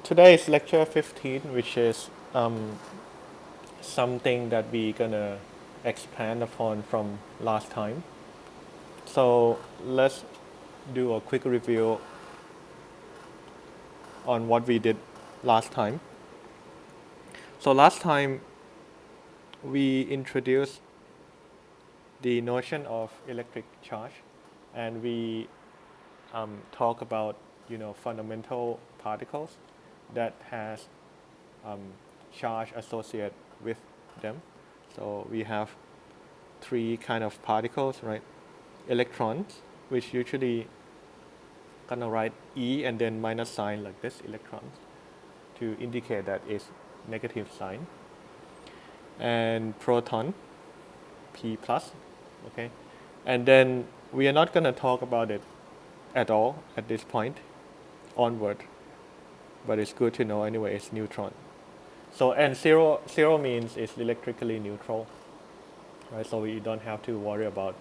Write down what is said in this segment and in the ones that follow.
Today is lecture 15, which is something that we're gonna expand upon from last time. So let's do a quick review on what we did last time. So last time we introduced the notion of electric charge, and we talk about fundamental particles that has um, charge associated with them. So we have three kind of particles, right? Electrons, which usually gonna write E and then minus sign like this, electrons, to indicate that it's negative sign. And proton, P plus, okay? And then we are not gonna talk about it at all at this point onward, but it's good to know anyway, it's neutron. So, and zero means it's electrically neutral, right? So we don't have to worry about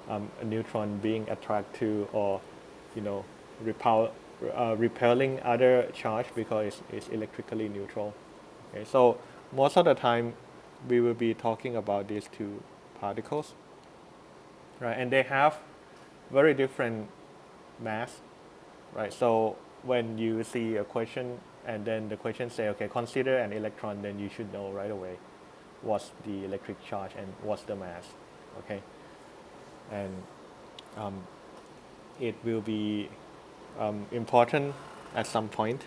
a neutron being attracted to or, you know, repelling other charge because it's electrically neutral. Okay, so most of the time we will be talking about these two particles, right? And they have very different mass, right? So when you see a question and then the question say, okay, consider an electron, then you should know right away what's the electric charge and what's the mass, okay? And um, it will be important at some point.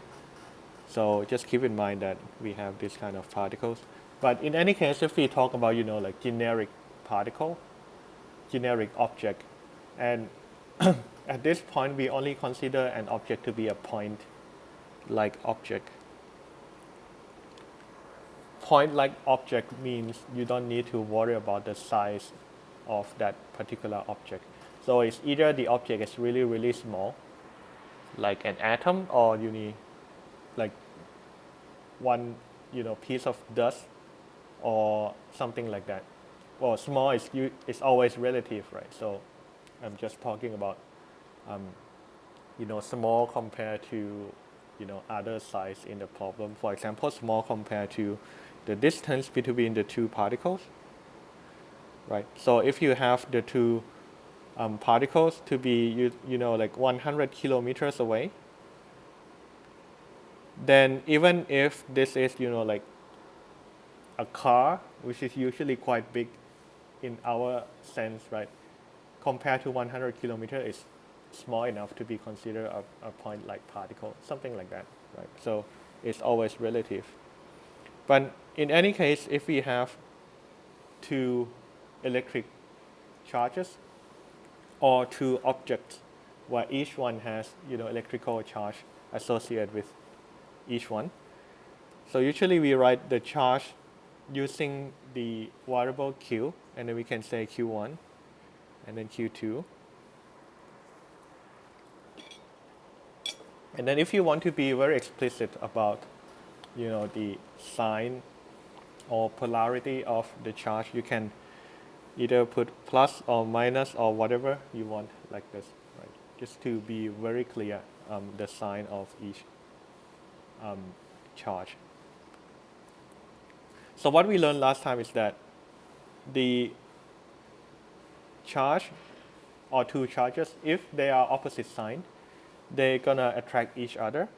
So just keep in mind that we have this kind of particles. But in any case, if we talk about, like generic particle, generic object, and at this point, we only consider an object to be a point-like object. Point-like object means you don't need to worry about the size of that particular object. So it's either the object is really, really small, like an atom, or you need like one, piece of dust or something like that. Well, small is always relative, right? So I'm just talking about, small compared to, other size in the problem. For example, small compared to the distance between the two particles, right? So if you have the two particles to be, like 100 kilometers away, then even if this is, like a car, which is usually quite big in our sense, right? Compared to 100 kilometers, it's small enough to be considered a point-like particle, something like that, right? So it's always relative. But in any case, if we have two electric charges or two objects where each one has, electrical charge associated with each one, so usually we write the charge using the variable q, and then we can say q1 and then q2. And then if you want to be very explicit about, the sign or polarity of the charge, you can either put plus or minus or whatever you want like this, right? Just to be very clear, the sign of each charge. So what we learned last time is that the charge or two charges, if they are opposite sign, they're gonna attract each other.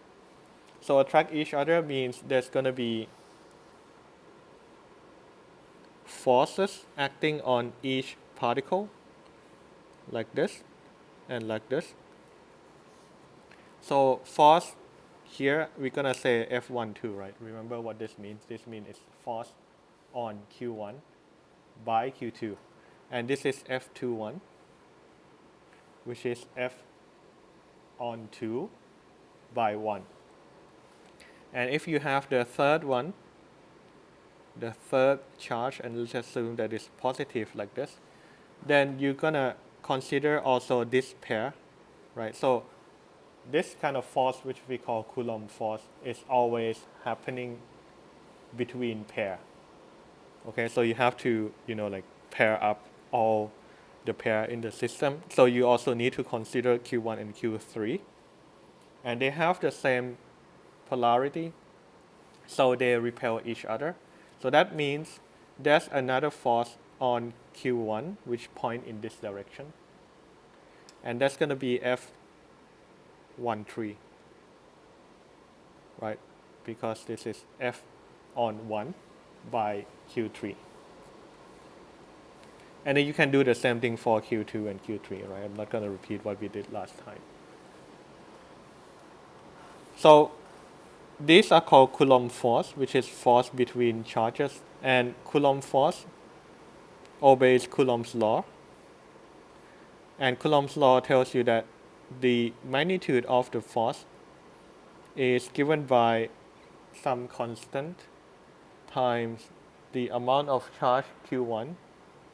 So attract each other means there's gonna be forces acting on each particle like this and like this. So force here we're gonna say F12, right? Remember what this means? This means it's force on Q1 by Q2. And this is F21, which is F on 2 by 1. And if you have the third one, the third charge, and let's assume that it's positive like this, then you're gonna consider also this pair, right? So this kind of force, which we call Coulomb force, is always happening between pair. Okay, so you have to, like pair up all the pair in the system. So you also need to consider Q1 and Q3. And they have the same polarity, so they repel each other. So that means there's another force on Q1 which point in this direction, and that's going to be F13, right? Because this is F on 1 by Q3. And then you can do the same thing for Q2 and Q3, right? I'm not going to repeat what we did last time. So these are called Coulomb force, which is force between charges. And Coulomb force obeys Coulomb's law. And Coulomb's law tells you that the magnitude of the force is given by some constant times the amount of charge Q1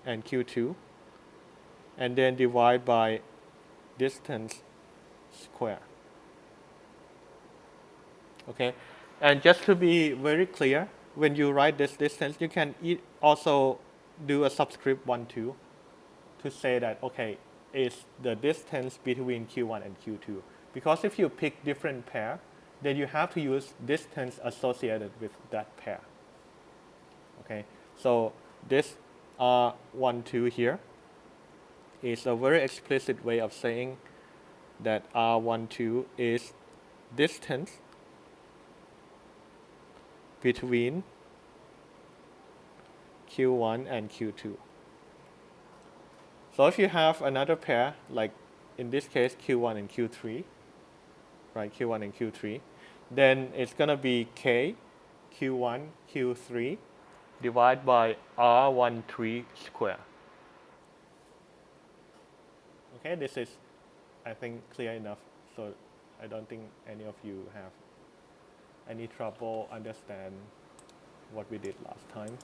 and Q2, and then divide by distance square. Okay, and just to be very clear, when you write this distance, you can also do a subscript 1, 2 to say that, okay, is the distance between Q1 and Q2. Because if you pick different pair, then you have to use distance associated with that pair. Okay, so this R1, 2 here is a very explicit way of saying that R1, 2 is distance between Q1 and Q2. So if you have another pair, like in this case Q1 and Q3, right, Q1 and Q3, then it's going to be K Q1 Q3 divided by R13 square. Okay, this is, I think, clear enough. So I don't think any of you have any trouble understand what we did last time.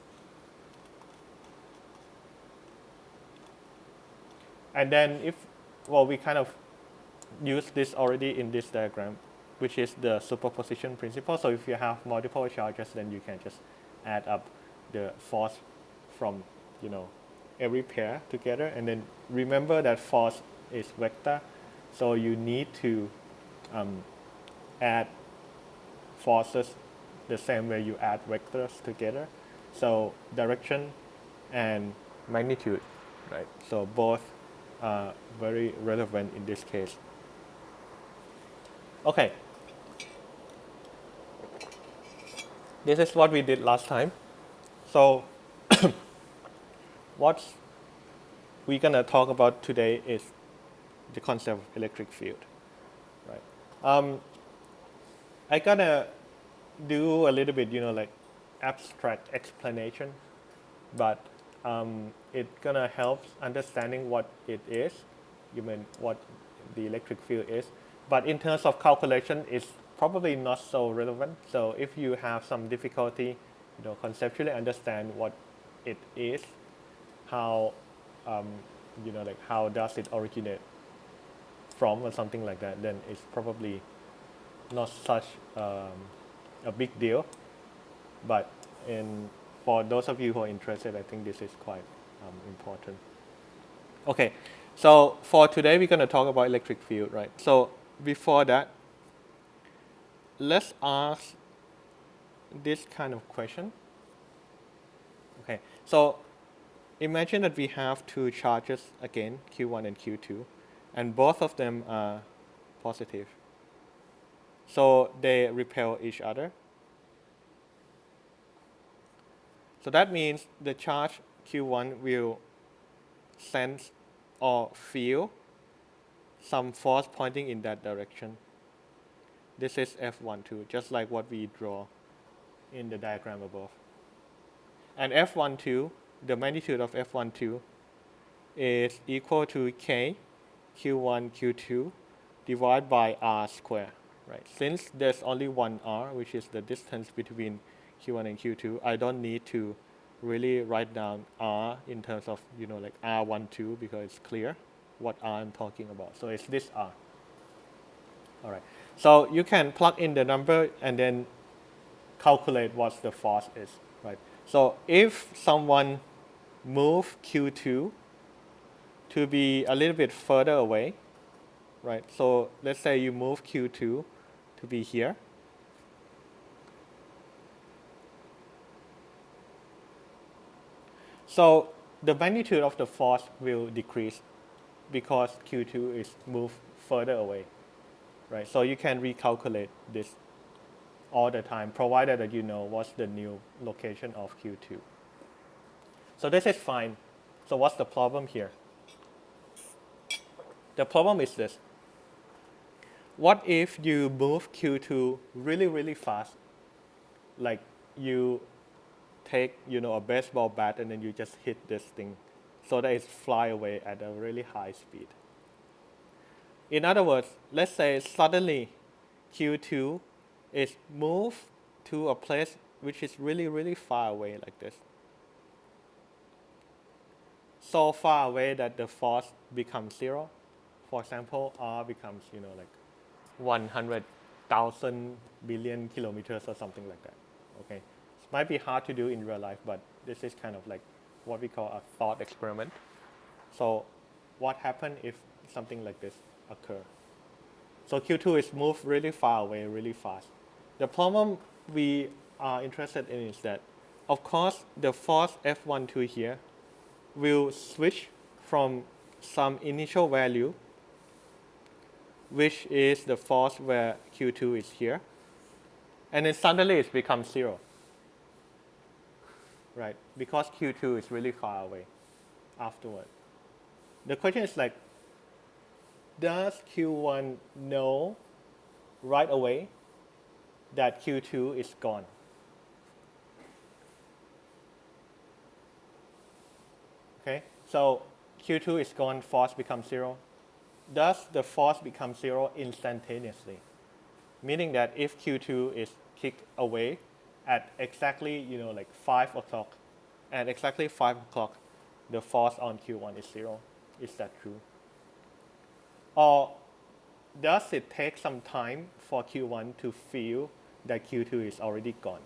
And then we kind of use this already in this diagram, which is the superposition principle. So if you have multiple charges, then you can just add up the force from, every pair together. And then remember that force is vector. So you need to add forces the same way you add vectors together. So direction and magnitude, right? So both are very relevant in this case. Okay. This is what we did last time. So what we're going to talk about today is the concept of electric field, right? I gotta do a little bit, like abstract explanation, but it's gonna help understanding what it is, what the electric field is. But in terms of calculation, it's probably not so relevant. So if you have some difficulty, conceptually understand what it is, how, how does it originate from or something like that, then it's probably not such a big deal. But for those of you who are interested, I think this is quite important. Okay, so for today, we're going to talk about electric field, right? So before that, let's ask this kind of question. Okay, so imagine that we have two charges again, Q1 and Q2, and both of them are positive. So they repel each other. So that means the charge Q1 will sense or feel some force pointing in that direction. This is F12, just like what we draw in the diagram above. And F12, the magnitude of F12 is equal to K Q1 Q2 divided by R squared. Right. Since there's only one R, which is the distance between Q1 and Q2, I don't need to really write down R in terms of, like R12, because it's clear what R I'm talking about. So it's this R. All right. So you can plug in the number and then calculate what the force is, right? So if someone move Q2 to be a little bit further away, right? So let's say you move Q2 to be here, So the magnitude of the force will decrease because Q2 is moved further away, right? So you can recalculate this all the time, provided that you know what's the new location of Q2. So this is fine. So what's the problem here? The problem is this. What if you move Q2 really, really fast? Like you take, a baseball bat and then you just hit this thing so that it fly away at a really high speed. In other words, let's say suddenly Q2 is moved to a place which is really, really far away like this. So far away that the force becomes zero. For example, R becomes, like 100,000 billion kilometers or something like that. Okay, it might be hard to do in real life, but this is kind of like what we call a thought experiment. So what happens if something like this occurs? So Q2 is moved really far away, really fast. The problem we are interested in is that, of course, the force F12 here will switch from some initial value, which is the force where Q2 is here, and then suddenly it becomes zero, right? Because Q2 is really far away afterward. The question is like, does Q1 know right away that Q2 is gone? Okay, so Q2 is gone, force becomes zero. Does the force become zero instantaneously? Meaning that if Q2 is kicked away at exactly, like 5 o'clock, at exactly 5 o'clock, the force on Q1 is zero. Is that true? Or does it take some time for Q1 to feel that Q2 is already gone?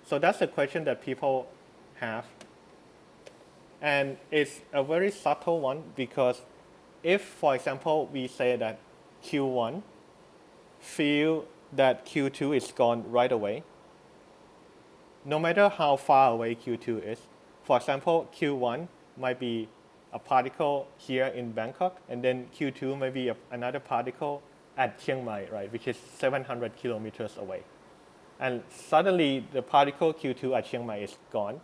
So that's the question that people have. And it's a very subtle one because if, for example, we say that Q1 feel that Q2 is gone right away, no matter how far away Q2 is, for example, Q1 might be a particle here in Bangkok, and then Q2 may be another particle at Chiang Mai, right, which is 700 kilometers away. And suddenly the particle Q2 at Chiang Mai is gone.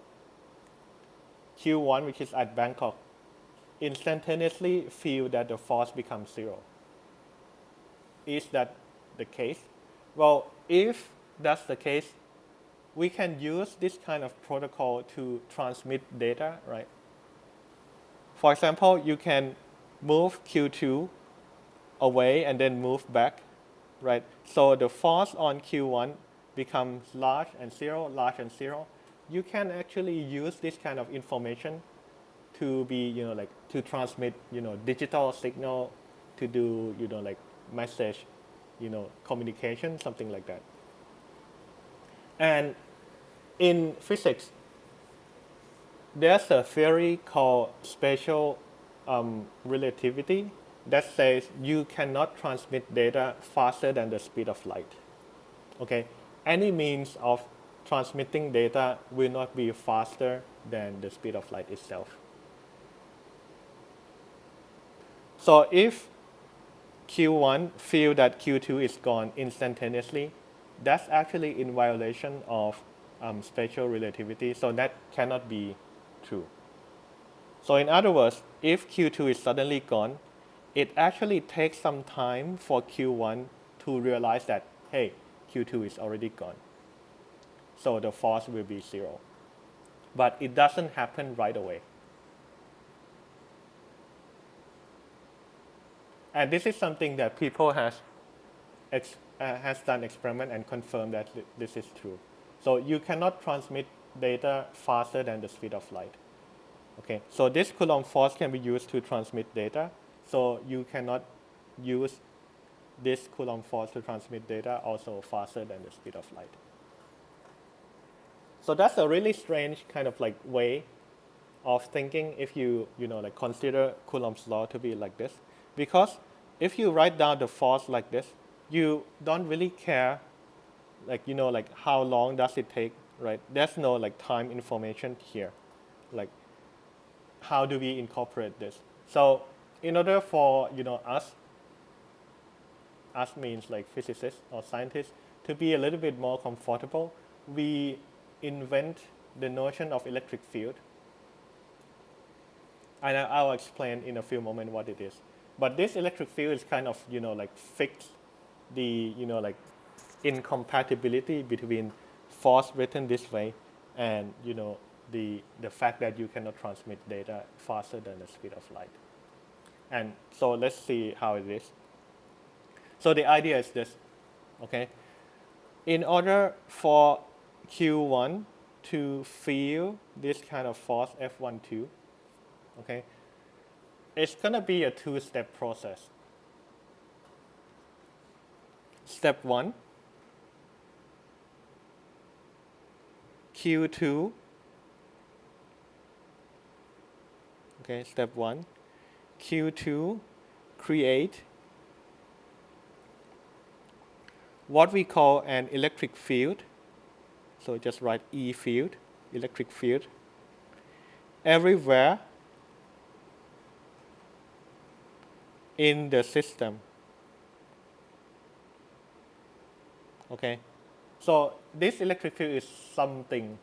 Q1, which is at Bangkok, instantaneously feel that the force becomes zero. Is that the case? Well, if that's the case, we can use this kind of protocol to transmit data, right? For example, you can move Q2 away and then move back, right? So the force on Q1 becomes large and zero, large and zero. You can actually use this kind of information to be, to transmit, digital signal, to do, like message, communication, something like that. And in physics, there's a theory called special relativity that says you cannot transmit data faster than the speed of light. Okay, any means of transmitting data will not be faster than the speed of light itself. So if Q1 feel that Q2 is gone instantaneously, that's actually in violation of special relativity, so that cannot be true. So in other words, if Q2 is suddenly gone, it actually takes some time for Q1 to realize that, hey, Q2 is already gone. So the force will be zero. But it doesn't happen right away. And this is something that people has done experiment and confirmed that this is true. So you cannot transmit data faster than the speed of light. Okay, so this Coulomb force can be used to transmit data. So you cannot use this Coulomb force to transmit data also faster than the speed of light. So that's a really strange kind of like way of thinking if you like consider Coulomb's law to be like this. Because if you write down the force like this, you don't really care like how long does it take right? There's no like time information here. Like, how do we incorporate this? So in order for us means like physicists or scientists, to be a little bit more comfortable, we invent the notion of electric field. And I'll explain in a few moments what it is. But this electric field is kind of, like fix the, like incompatibility between force written this way and, the fact that you cannot transmit data faster than the speed of light. And so let's see how it is. So the idea is this, okay? In order for Q1 to feel this kind of force F12, okay, it's going to be a two-step process. Step 1, Q2, okay, step 1, Q2 create what we call an electric field. So just write E field, electric field, everywhere in the system. Okay, so this electric field is something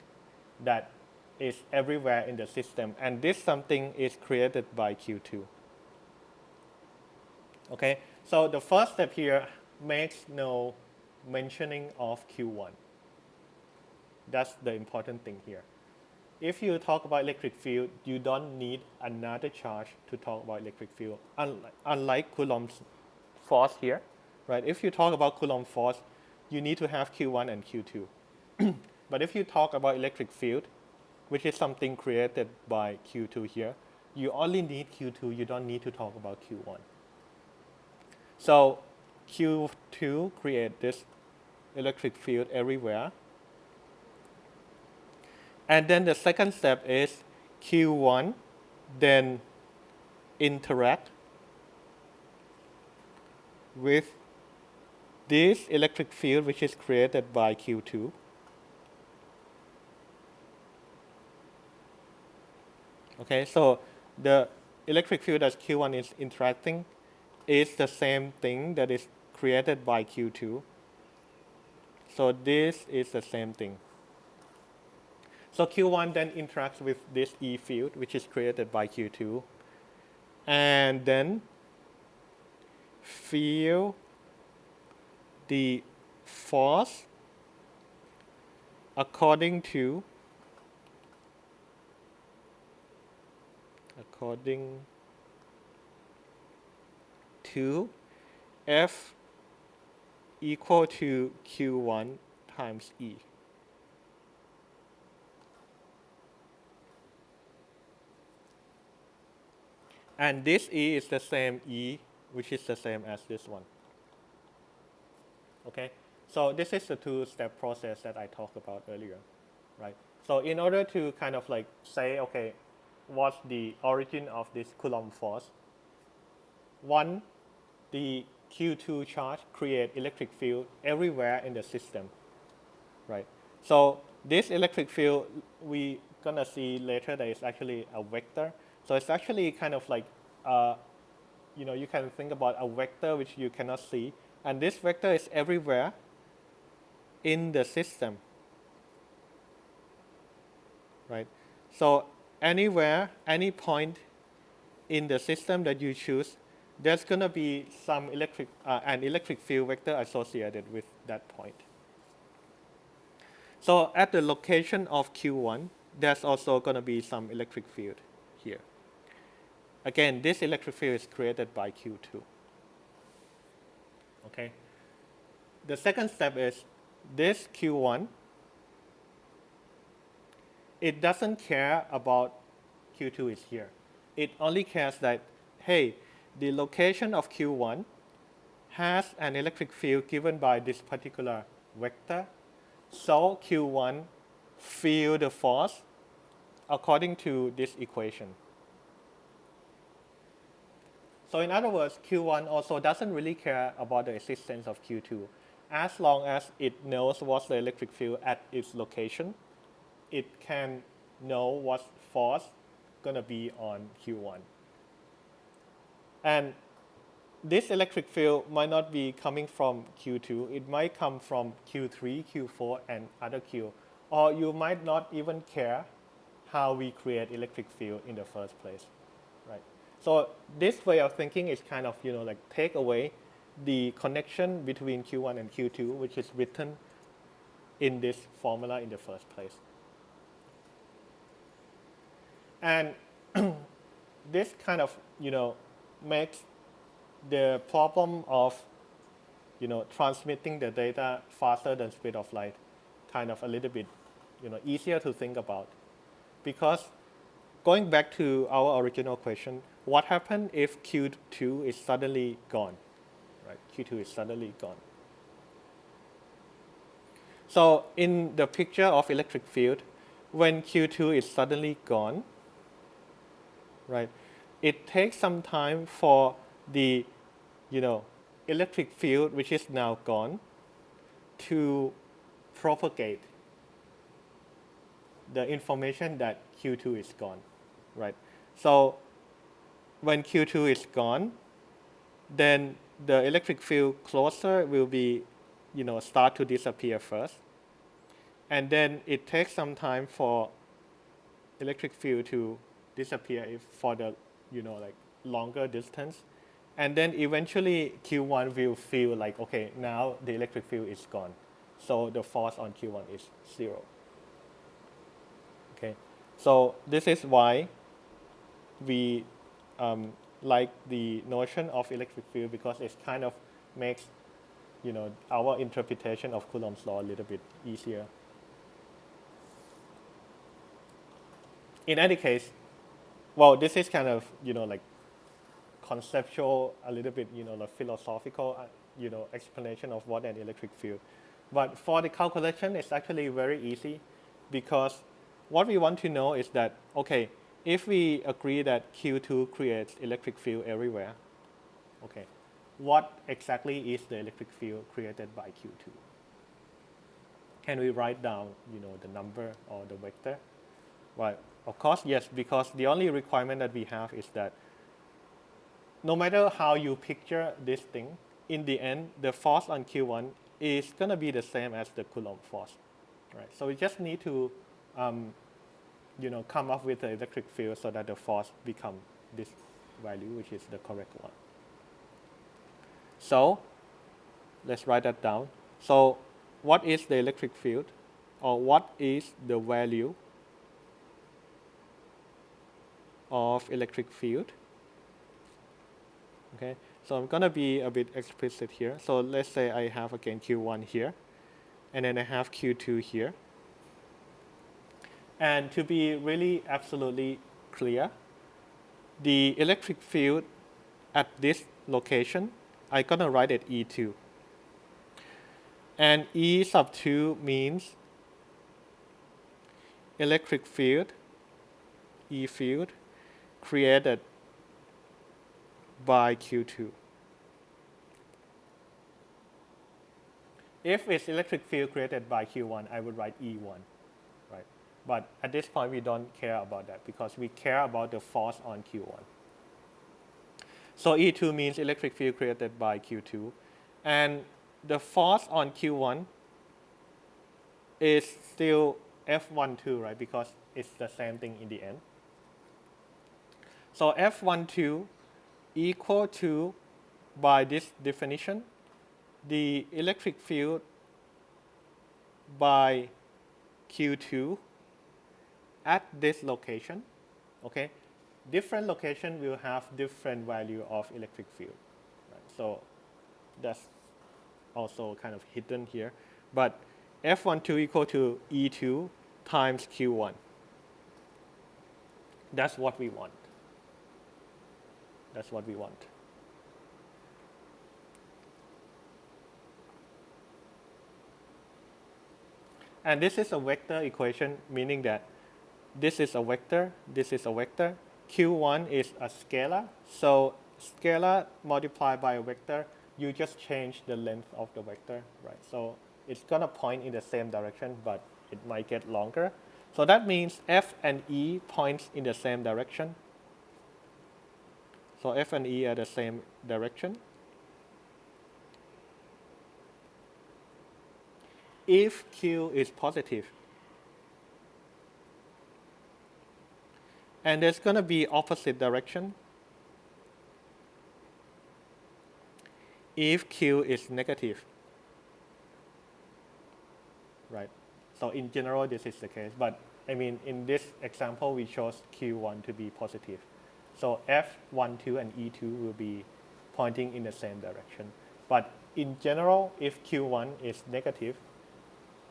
that is everywhere in the system, and this something is created by Q2. Okay, so the first step here makes no mentioning of Q1. That's the important thing here. If you talk about electric field, you don't need another charge to talk about electric field, unlike Coulomb's force here, right? If you talk about Coulomb force, you need to have Q1 and Q2. But if you talk about electric field, which is something created by Q2 here, you only need Q2, you don't need to talk about Q1. So Q2 create this electric field everywhere. And then the second step is Q1 then interact with this electric field which is created by Q2. Okay, so the electric field that Q1 is interacting is the same thing that is created by Q2. So this is the same thing. So Q1 then interacts with this E field, which is created by Q2, and then feel the force according to F equal to Q1 times E. And this E is the same E, which is the same as this one. Okay, so this is the two-step process that I talked about earlier, right? So in order to kind of like say, okay, what's the origin of this Coulomb force? One, the Q2 charge create electric field everywhere in the system, right? So this electric field, we gonna see later that it's actually a vector. So it's actually kind of like, you can think about a vector which you cannot see, and this vector is everywhere in the system, right? So anywhere, any point in the system that you choose, there's going to be some an electric field vector associated with that point. So at the location of Q1, there's also going to be some electric field here. Again, this electric field is created by Q2. Okay. The second step is this Q1, it doesn't care about Q2 is here. It only cares that, hey, the location of Q1 has an electric field given by this particular vector. So Q1 feel the force according to this equation. So in other words, Q1 also doesn't really care about the existence of Q2. As long as it knows what's the electric field at its location, it can know what force gonna be on Q1. And this electric field might not be coming from Q2, it might come from Q3, Q4, and other Q. Or you might not even care how we create electric field in the first place, right? So this way of thinking is kind of, like take away the connection between Q1 and Q2, which is written in this formula in the first place. And this kind of, makes the problem of, transmitting the data faster than speed of light kind of a little bit, easier to think about. Because going back to our original question, what happens if Q2 is suddenly gone, right? Q2 is suddenly gone. So in the picture of electric field, when Q2 is suddenly gone, right, it takes some time for the, electric field, which is now gone, to propagate the information that Q2 is gone, right? So when Q2 is gone, then the electric field closer will be, start to disappear first. And then it takes some time for electric field to disappear for the, longer distance. And then eventually Q1 will feel like, okay, now the electric field is gone. So the force on Q1 is 0. Okay, so this is why we like the notion of electric field, because it kind of makes, our interpretation of Coulomb's law a little bit easier. In any case, well, this is kind of, like conceptual, a little bit, the philosophical, explanation of what an electric field. But for the calculation, it's actually very easy, because what we want to know is that, okay, if we agree that Q2 creates electric field everywhere, okay, what exactly is the electric field created by Q2? Can we write down, the number or the vector? Well, of course, yes, because the only requirement that we have is that no matter how you picture this thing, in the end, the force on Q1 is going to be the same as the Coulomb force, right? So we just need to, come up with the electric field so that the force becomes this value, which is the correct one. So let's write that down. So what is the electric field, or what is the value of electric field? Okay, so I'm going to be a bit explicit here. So let's say I have again Q1 here, and then I have Q2 here. And to be really absolutely clear, the electric field at this location, I'm going to write it E2. And E sub 2 means electric field, E field, created by Q2. If it's electric field created by Q1, I would write E1, right? But at this point, we don't care about that, because we care about the force on Q1. So E2 means electric field created by Q2. And the force on Q1 is still F12, right? Because it's the same thing in the end. So F12 equal to, by this definition, the electric field by Q2 at this location, okay? Different location will have different value of electric field, right? So that's also kind of hidden here. But F12 equal to E2 times Q1. That's what we want. That's what we want. And this is a vector equation, meaning that this is a vector, this is a vector. Q1 is a scalar. So scalar multiplied by a vector, you just change the length of the vector, right? So it's going to point in the same direction, but it might get longer. So that means F and E points in the same direction. So F and E are the same direction. If Q is positive, and there's going to be opposite direction if Q is negative, right? So in general, this is the case, but I mean, in this example, we chose Q1 to be positive. So F1, 2, and E2 will be pointing in the same direction. But in general, if Q1 is negative,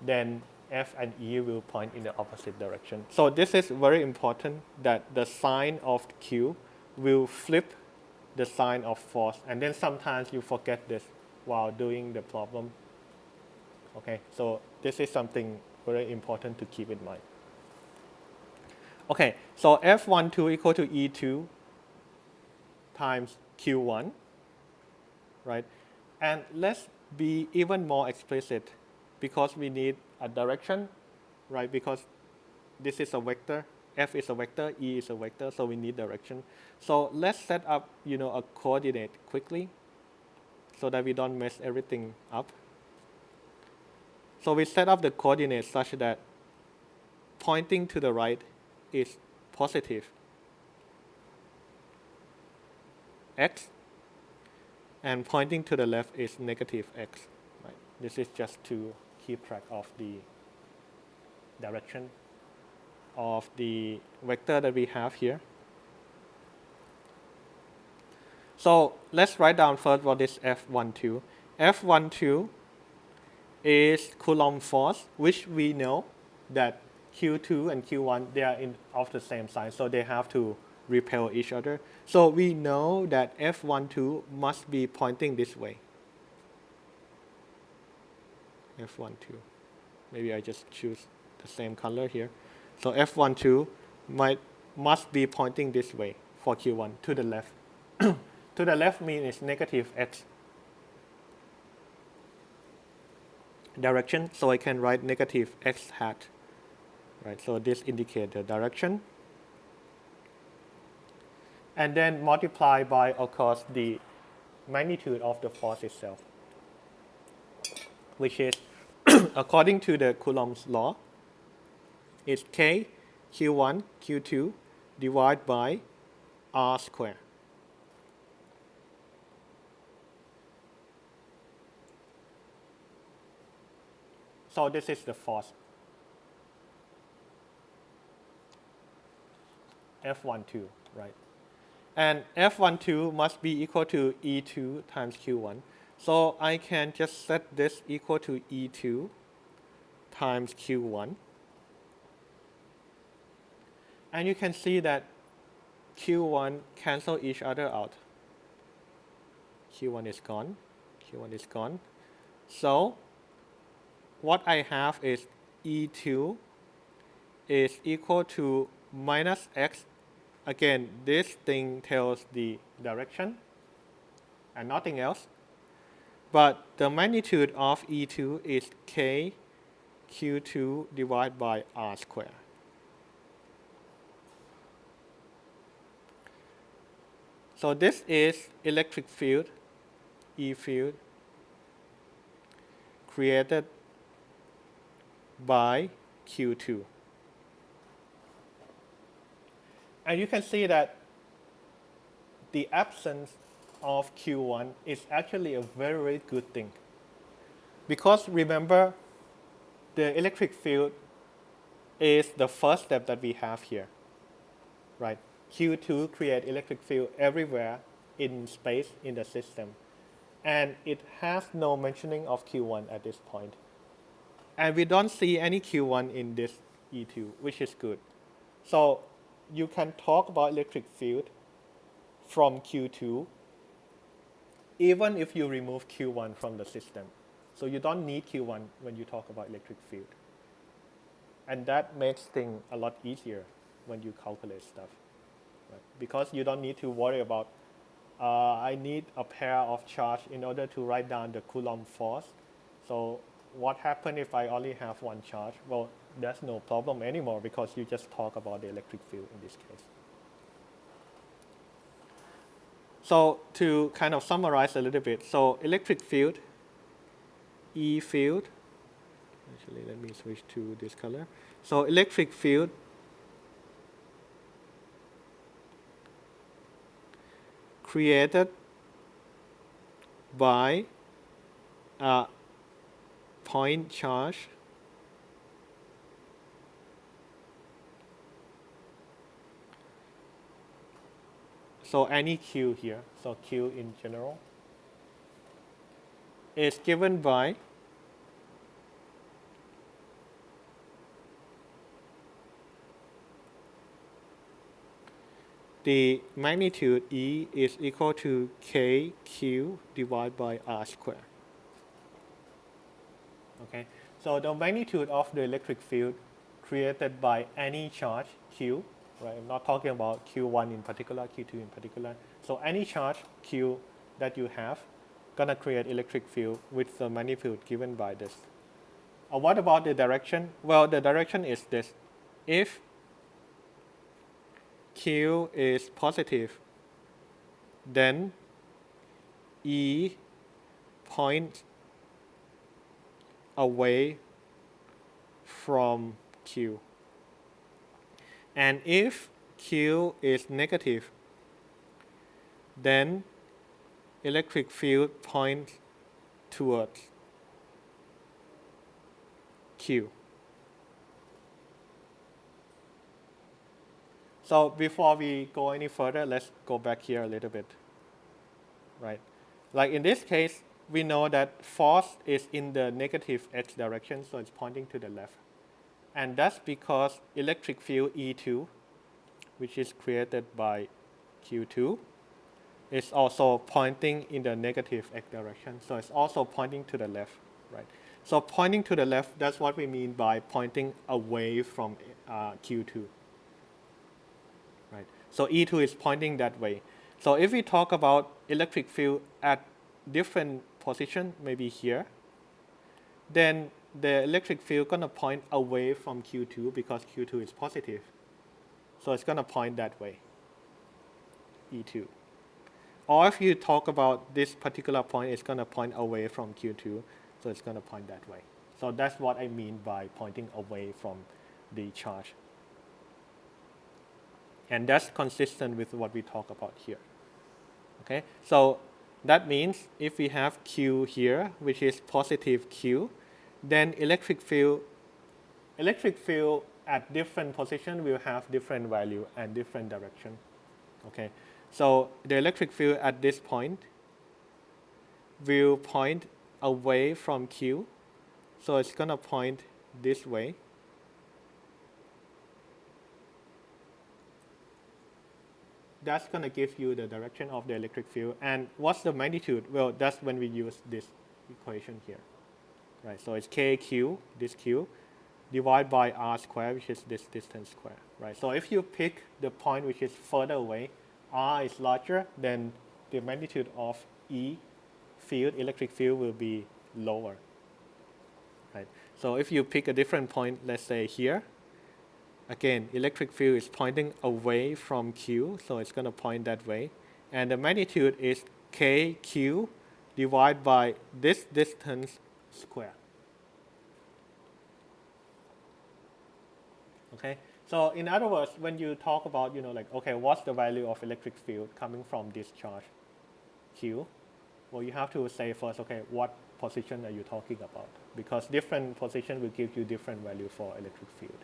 then F and E will point in the opposite direction. So this is very important that the sign of Q will flip the sign of force. And then sometimes you forget this while doing the problem. Okay, so this is something very important to keep in mind. Okay, so F12 equal to E2 times Q1, right? And let's be even more explicit because we need a direction, right? Because this is a vector, F is a vector, E is a vector, so we need direction. So let's set up, a coordinate quickly so that we don't mess everything up. So we set up the coordinates such that pointing to the right is positive x, and pointing to the left is negative x. Right? This is just to keep track of the direction of the vector that we have here. So let's write down first what is F12. F12 is Coulomb force, which we know that Q2 and Q1, they are of the same sign, so they have to repel each other. So we know that F12 must be pointing this way. F12. Maybe I just choose the same color here. So F12 must be pointing this way for Q1 to the left. To the left means it's negative x direction, so I can write negative x hat. Right, so this indicates the direction. And then multiply by, of course, the magnitude of the force itself, which is, according to the Coulomb's law, is K Q1 Q2 divided by R squared. So this is the force, F12, right? And F12 must be equal to E2 times Q1. So I can just set this equal to E2 times Q1. And you can see that Q1 cancel each other out. Q1 is gone. Q1 is gone. So what I have is E2 is equal to minus x. Again, this thing tells the direction and nothing else. But the magnitude of E2 is K Q2 divided by R squared. So this is electric field, E field, created by Q2. And you can see that the absence of Q1 is actually a very, very good thing. Because remember, the electric field is the first step that we have here, right? Q2 create electric field everywhere in space in the system. And it has no mentioning of Q1 at this point. And we don't see any Q1 in this E2, which is good. So you can talk about electric field from Q2 even if you remove Q1 from the system. So you don't need Q1 when you talk about electric field. And that makes things a lot easier when you calculate stuff. Right? Because you don't need to worry about, I need a pair of charge in order to write down the Coulomb force. So what happens if I only have one charge? Well, there's no problem anymore because you just talk about the electric field in this case. So to kind of summarize a little bit, so electric field, E field, actually let me switch to this color. So electric field created by a point charge so any Q here, so Q in general, is given by the magnitude E is equal to KQ divided by R squared. Okay, so the magnitude of the electric field created by any charge Q, right? I'm not talking about Q1 in particular, Q2 in particular. So any charge Q that you have gonna create electric field with the magnitude given by this. What about the direction? Well, the direction is this. If Q is positive, then E points away from Q. And if Q is negative, then electric field points towards Q. So before we go any further, let's go back here a little bit, right? Like in this case, we know that force is in the negative x direction, so it's pointing to the left. And that's because electric field E2, which is created by Q2, is also pointing in the negative x direction, so it's also pointing to the left, right? So pointing to the left, that's what we mean by pointing away from Q2. Right. So E2 is pointing that way. So if we talk about electric field at different position, maybe here, then the electric field gonna point away from Q2 because Q2 is positive. So it's gonna point that way, E2. Or if you talk about this particular point, it's gonna point away from Q2, so it's gonna point that way. So that's what I mean by pointing away from the charge. And that's consistent with what we talk about here. Okay, so that means if we have Q here, which is positive Q, then electric field at different position will have different value and different direction. Okay, so the electric field at this point will point away from Q, so it's gonna point this way. That's going to give you the direction of the electric field. And what's the magnitude? Well, that's when we use this equation here. Right, so it's KQ, this Q, divided by R squared, which is this distance squared. Right, so if you pick the point which is further away, R is larger, then the magnitude of E field, electric field, will be lower. Right, so if you pick a different point, let's say here, again, electric field is pointing away from Q, so it's going to point that way. And the magnitude is KQ divided by this distance squared. Okay, so in other words, when you talk about, like, okay, what's the value of electric field coming from this charge Q? Well, you have to say first, okay, what position are you talking about? Because different position will give you different value for electric field.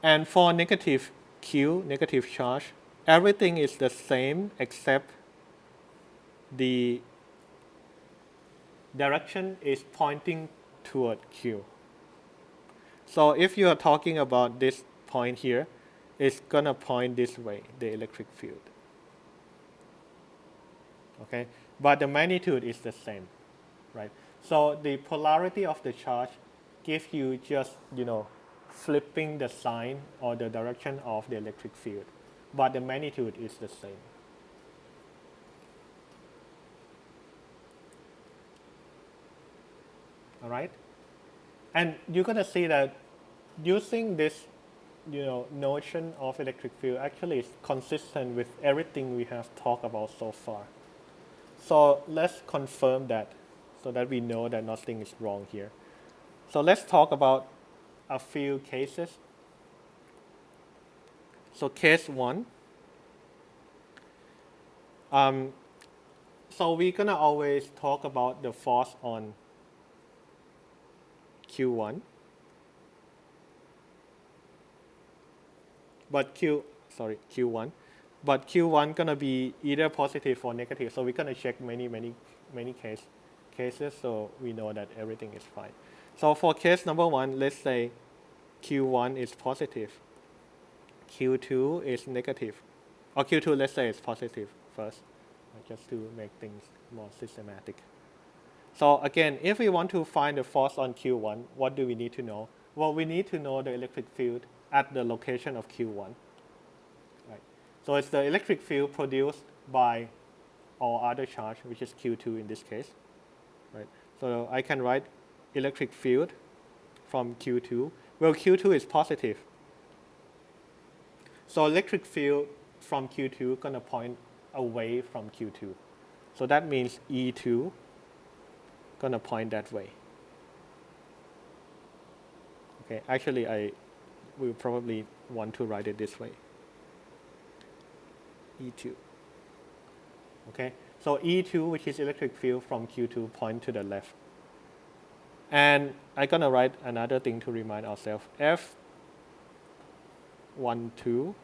And for negative Q, negative charge, everything is the same except the direction is pointing toward Q. So if you are talking about this point here, it's gonna point this way, the electric field. Okay, but the magnitude is the same, right? So the polarity of the charge gives you just, flipping the sign or the direction of the electric field, but the magnitude is the same. All right? And you're going to see that using this notion of electric field actually is consistent with everything we have talked about so far. So let's confirm that so that we know that nothing is wrong here. So let's talk about a few cases. So case one, so we're gonna always talk about the force on Q1, but Q1, but Q1 gonna be either positive or negative. So we're gonna check many cases so we know that everything is fine. So for case number one, let's say Q1 is positive, Q2 is negative, or Q2 let's say is positive first, just to make things more systematic. So again, if we want to find the force on Q1, what do we need to know? Well, we need to know the electric field at the location of Q1. Right? So it's the electric field produced by all other charge, which is Q2 in this case. Right? So I can write electric field from Q2. Well, Q2 is positive. So electric field from Q2 gonna point away from Q2. So that means E2 gonna point that way. Okay, actually I will probably want to write it this way. E2. Okay, so E2, which is electric field from Q2, point to the left. And I'm gonna write another thing to remind ourselves. F12,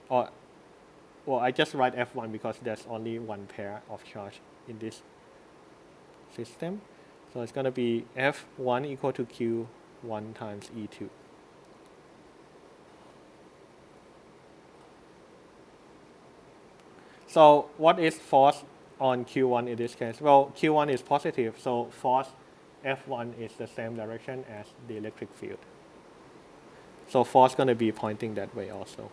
or well, I just write F1 because there's only one pair of charge in this system. So it's gonna be F1 equal to Q1 times E2. So what is force on Q1 in this case? Well, Q1 is positive, so force F1 is the same direction as the electric field. So force going to be pointing that way also.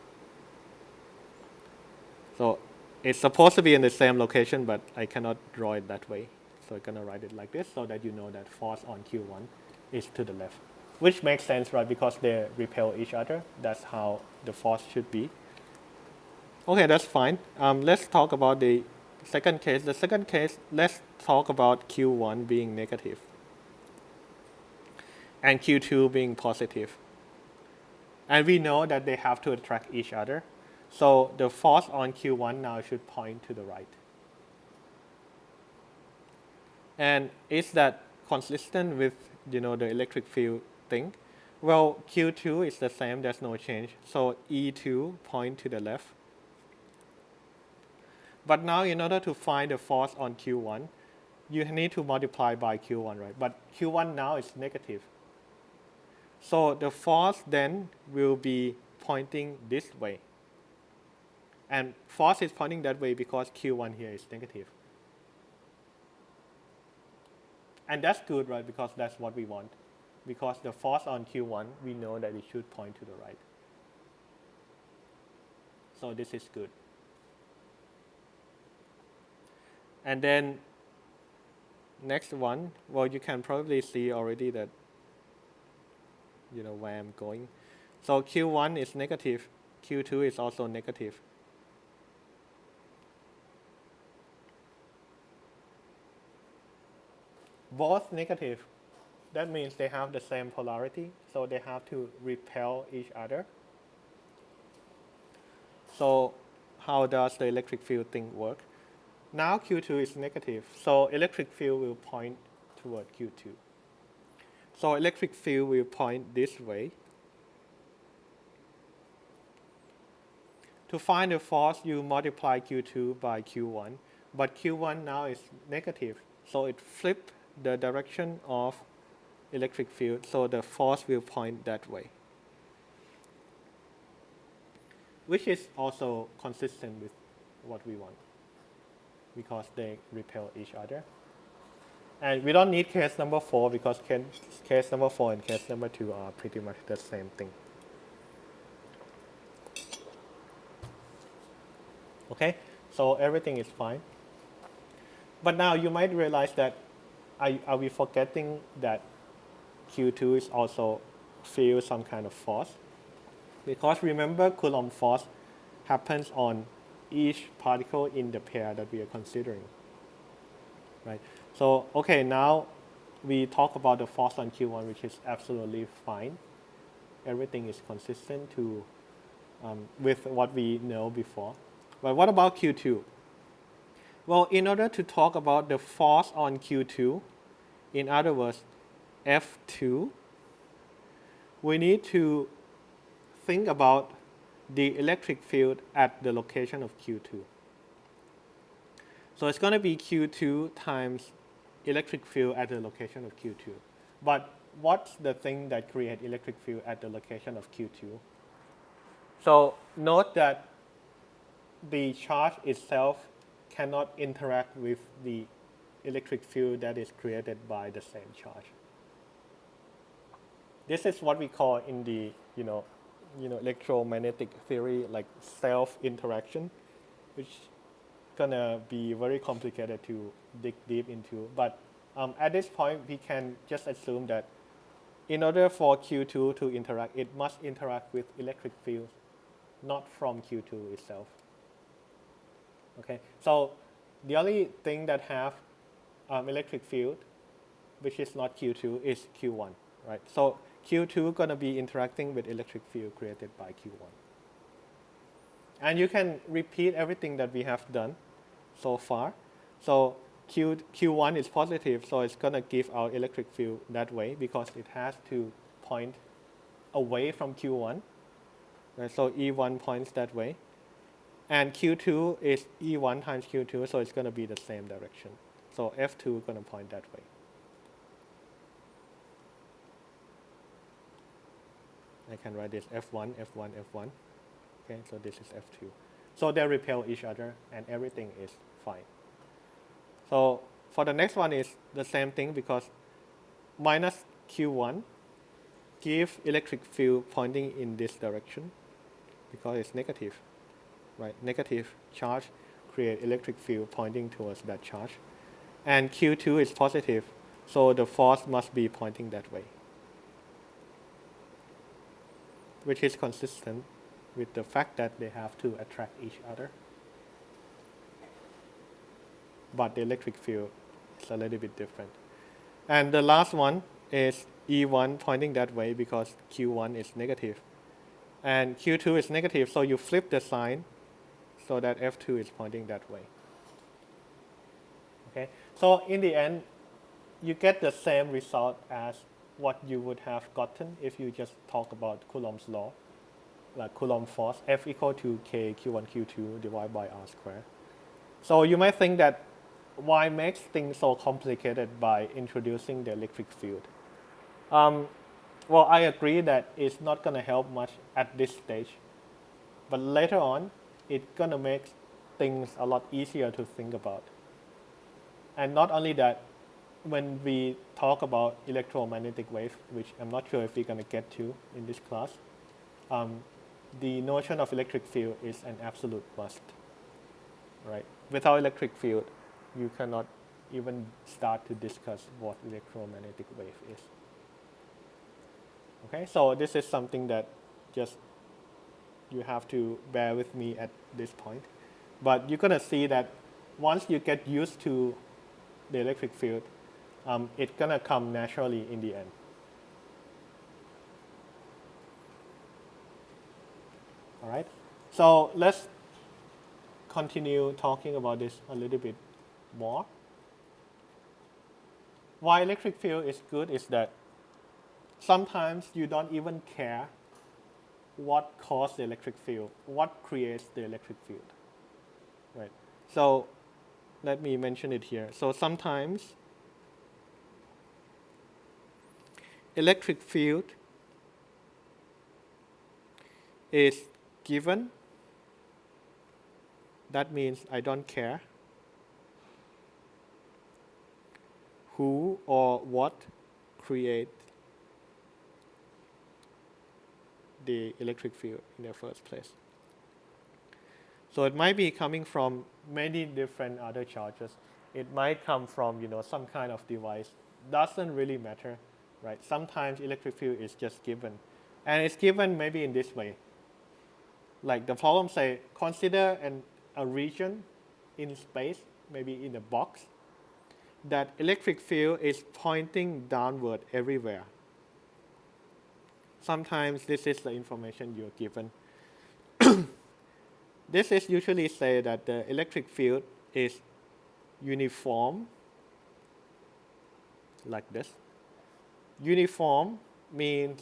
So it's supposed to be in the same location, but I cannot draw it that way. So I'm going to write it like this so that you know that force on Q1 is to the left. Which makes sense, right? Because they repel each other. That's how the force should be. Okay, that's fine. Let's talk about the second case. The second case, let's talk about Q1 being negative and Q2 being positive. And we know that they have to attract each other. So the force on Q1 now should point to the right. And is that consistent with the electric field thing? Well, Q2 is the same, there's no change. So E2 point to the left. But now in order to find the force on Q1, you need to multiply by Q1, right? But Q1 now is negative. So the force then will be pointing this way. And force is pointing that way because Q1 here is negative. And that's good, right? Because that's what we want. Because the force on Q1, we know that it should point to the right. So this is good. And then next one, well, you can probably see already that where I'm going. So Q1 is negative, Q2 is also negative. Both negative, that means they have the same polarity, so they have to repel each other. So how does the electric field thing work? Now Q2 is negative, so electric field will point toward Q2. So electric field will point this way. To find the force, you multiply Q2 by Q1, but Q1 now is negative, so it flipped the direction of electric field, so the force will point that way, which is also consistent with what we want because they repel each other. And we don't need case number 4 because case number 4 and case number 2 are pretty much the same thing. Okay, so everything is fine. But now you might realize that are we forgetting that Q2 is also feel some kind of force. Because remember, Coulomb force happens on each particle in the pair that we are considering, right? So, okay, now we talk about the force on Q1, which is absolutely fine. Everything is consistent with what we know before. But what about Q2? Well, in order to talk about the force on Q2, in other words, F2, we need to think about the electric field at the location of Q2. So it's going to be Q2 times electric field at the location of Q2. But what's the thing that creates electric field at the location of Q2? So note that the charge itself cannot interact with the electric field that is created by the same charge. This is what we call in the electromagnetic theory like self-interaction, which is gonna be very complicated to dig deep into. But at this point, we can just assume that in order for Q2 to interact, it must interact with electric field, not from Q2 itself. Okay, so the only thing that have electric field, which is not Q2, is Q1, right? So Q2 gonna be interacting with electric field created by Q1. And you can repeat everything that we have done so far. So Q1 is positive, so it's gonna give out electric field that way because it has to point away from Q1. Right? So E1 points that way. And Q2 is E1 times Q2, so it's gonna be the same direction. So F2 is gonna point that way. I can write this F1, F1, F1. Okay, so this is F2. So they repel each other and everything is fine. So for the next one is the same thing because minus Q1 give electric field pointing in this direction because it's negative, right? Negative charge create electric field pointing towards that charge. And Q2 is positive, so the force must be pointing that way, which is consistent with the fact that they have to attract each other. But the electric field is a little bit different. And the last one is E1 pointing that way because Q1 is negative. And Q2 is negative, so you flip the sign so that F2 is pointing that way. Okay, so in the end, you get the same result as what you would have gotten if you just talk about Coulomb's law, like Coulomb force, F equal to K Q1 Q2 divided by R squared. So you might think that why makes things so complicated by introducing the electric field? Well, I agree that it's not going to help much at this stage, but later on, it's going to make things a lot easier to think about. And not only that, when we talk about electromagnetic wave, which I'm not sure if we're going to get to in this class, the notion of electric field is an absolute must, right? Without electric field, you cannot even start to discuss what electromagnetic wave is. Okay, so this is something that just you have to bear with me at this point. But you're gonna see that once you get used to the electric field, it's gonna come naturally in the end. All right, so let's continue talking about this a little bit more. Why electric field is good is that sometimes you don't even care what causes the electric field, what creates the electric field, right? So let me mention it here. So sometimes electric field is given. That means I don't care who or what create the electric field in the first place. So it might be coming from many different other charges. It might come from some kind of device. Doesn't really matter. right? Sometimes electric field is just given. And it's given maybe in this way. Like the problem say, consider a region in space, maybe in a box, that electric field is pointing downward everywhere. Sometimes this is the information you're given. This is usually say that the electric field is uniform, like this. Uniform means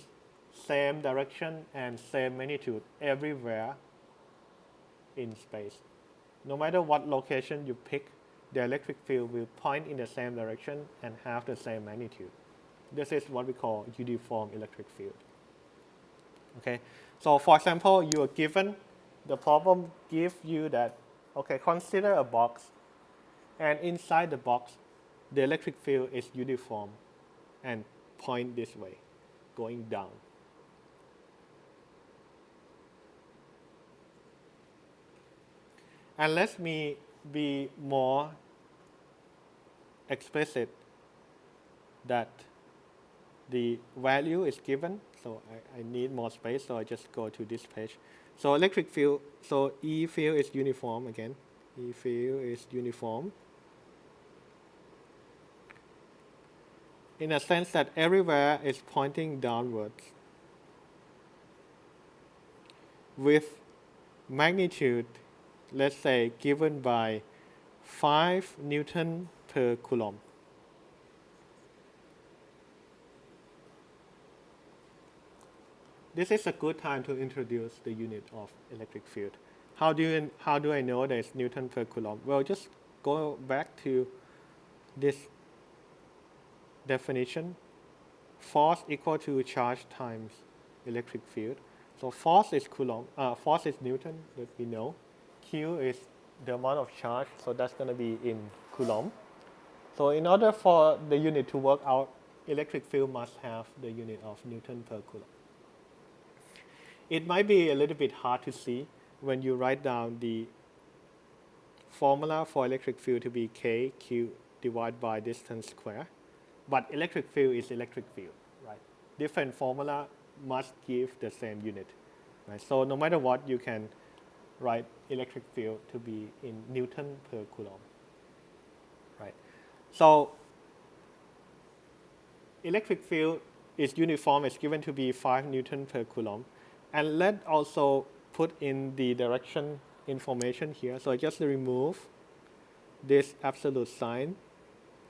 same direction and same magnitude everywhere in space. No matter what location you pick, the electric field will point in the same direction and have the same magnitude. This is what we call uniform electric field. Okay, so for example, you are given, the problem gives you that, okay, consider a box, and inside the box, the electric field is uniform and point this way, going down. And let me be more explicit that the value is given. So I need more space, so I just go to this page. So electric field, so E field is uniform again. E field is uniform. In a sense that everywhere is pointing downwards with magnitude, let's say, given by 5 Newton per Coulomb. This is a good time to introduce the unit of electric field. How do I know that it's Newton per Coulomb? Well, just go back to this definition. Force equal to charge times electric field. So force is Coulomb. Force is Newton, that we know. Q is the amount of charge, so that's going to be in Coulomb. So in order for the unit to work out, electric field must have the unit of Newton per Coulomb. It might be a little bit hard to see when you write down the formula for electric field to be Q divided by distance square. But electric field is electric field, right? Different formula must give the same unit, right? So no matter what, you can write electric field to be in Newton per Coulomb, right? So electric field is uniform, it's given to be 5 Newton per Coulomb. And let's also put in the direction information here. So I just remove this absolute sign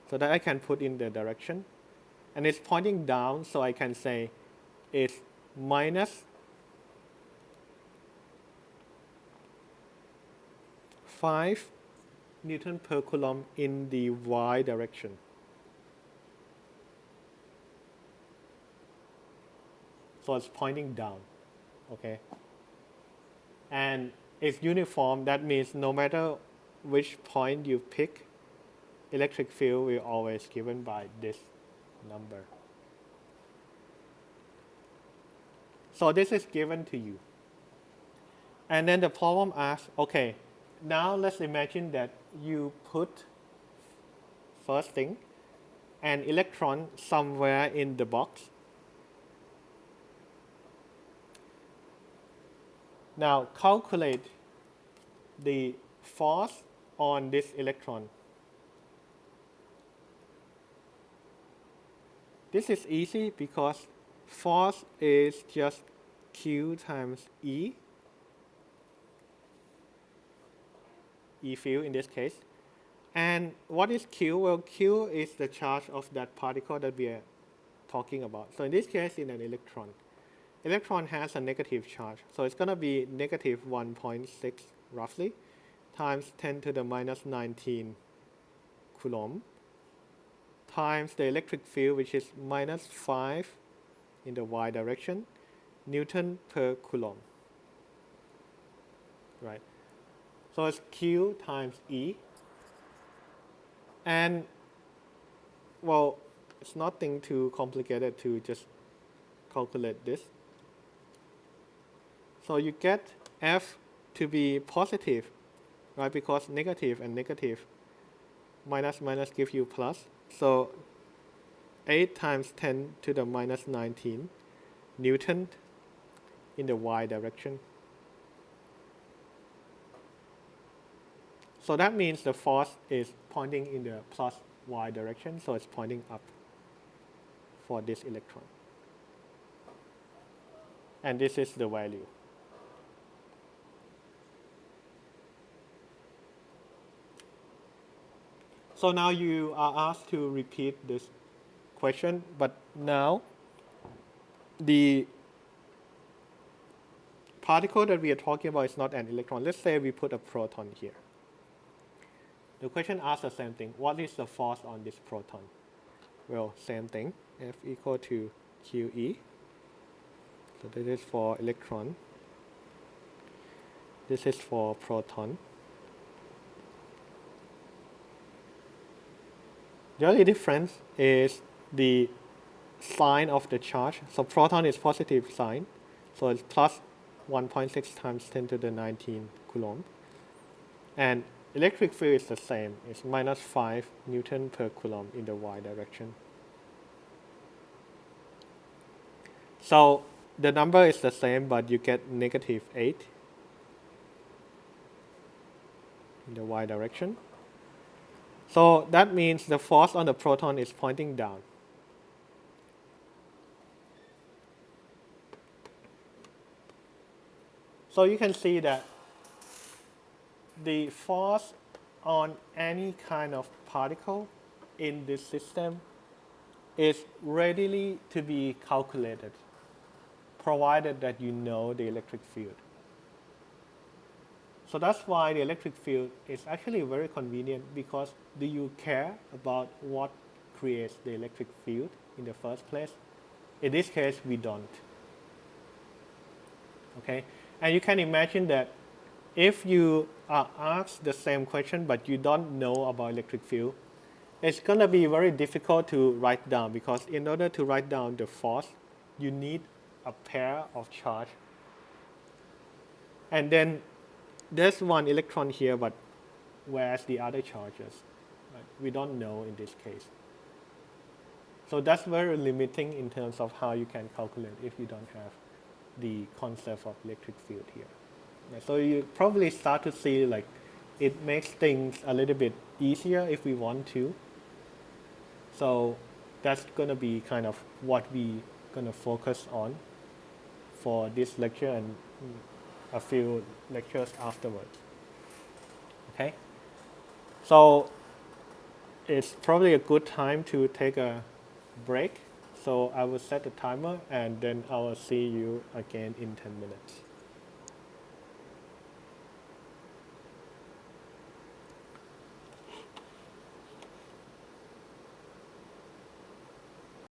so that I can put in the direction. And it's pointing down, so I can say it's minus 5 Newton per Coulomb in the y direction. So it's pointing down, okay? And it's uniform, that means no matter which point you pick, electric field will always given by this number. So this is given to you. And then the problem asks, okay, now let's imagine that you put, first thing, an electron somewhere in the box. Now calculate the force on this electron. This is easy because force is just Q times E field in this case. And what is Q? Well, Q is the charge of that particle that we are talking about. So in this case, in an electron. Electron has a negative charge. So it's going to be negative 1.6 roughly times 10 to the minus 19 Coulomb times the electric field, which is minus 5 in the y direction, Newton per Coulomb. Right? So it's Q times E. And, well, it's nothing too complicated to just calculate this. So you get F to be positive, right? Because negative and negative minus minus give you plus. So 8 times 10 to the minus 19 Newton in the y direction. So that means the force is pointing in the plus y direction, so it's pointing up for this electron. And this is the value. So now you are asked to repeat this question, but now the particle that we are talking about is not an electron. Let's say we put a proton here. The question asks the same thing. What is the force on this proton? Well, same thing. F equal to QE. So this is for electron. This is for proton. The only difference is the sign of the charge. So proton is positive sign. So it's plus 1.6 times 10 to the 19 Coulomb. And electric field is the same. It's minus 5 Newton per Coulomb in the y direction. So the number is the same, but you get negative 8 in the y direction. So that means the force on the proton is pointing down. So you can see that the force on any kind of particle in this system is readily to be calculated, provided that you know the electric field. So that's why the electric field is actually very convenient, because do you care about what creates the electric field in the first place? In this case, we don't. Okay? And you can imagine that if you are asked the same question but you don't know about electric field, it's going to be very difficult to write down, because in order to write down the force, you need a pair of charge. And then there's one electron here, but where's the other charges? Right? We don't know in this case. So that's very limiting in terms of how you can calculate if you don't have the concept of electric field here. So you probably start to see like it makes things a little bit easier if we want to. So that's going to be kind of what we going to focus on for this lecture and a few lectures afterwards. Okay? So it's probably a good time to take a break. So I will set the timer and then I will see you again in 10 minutes.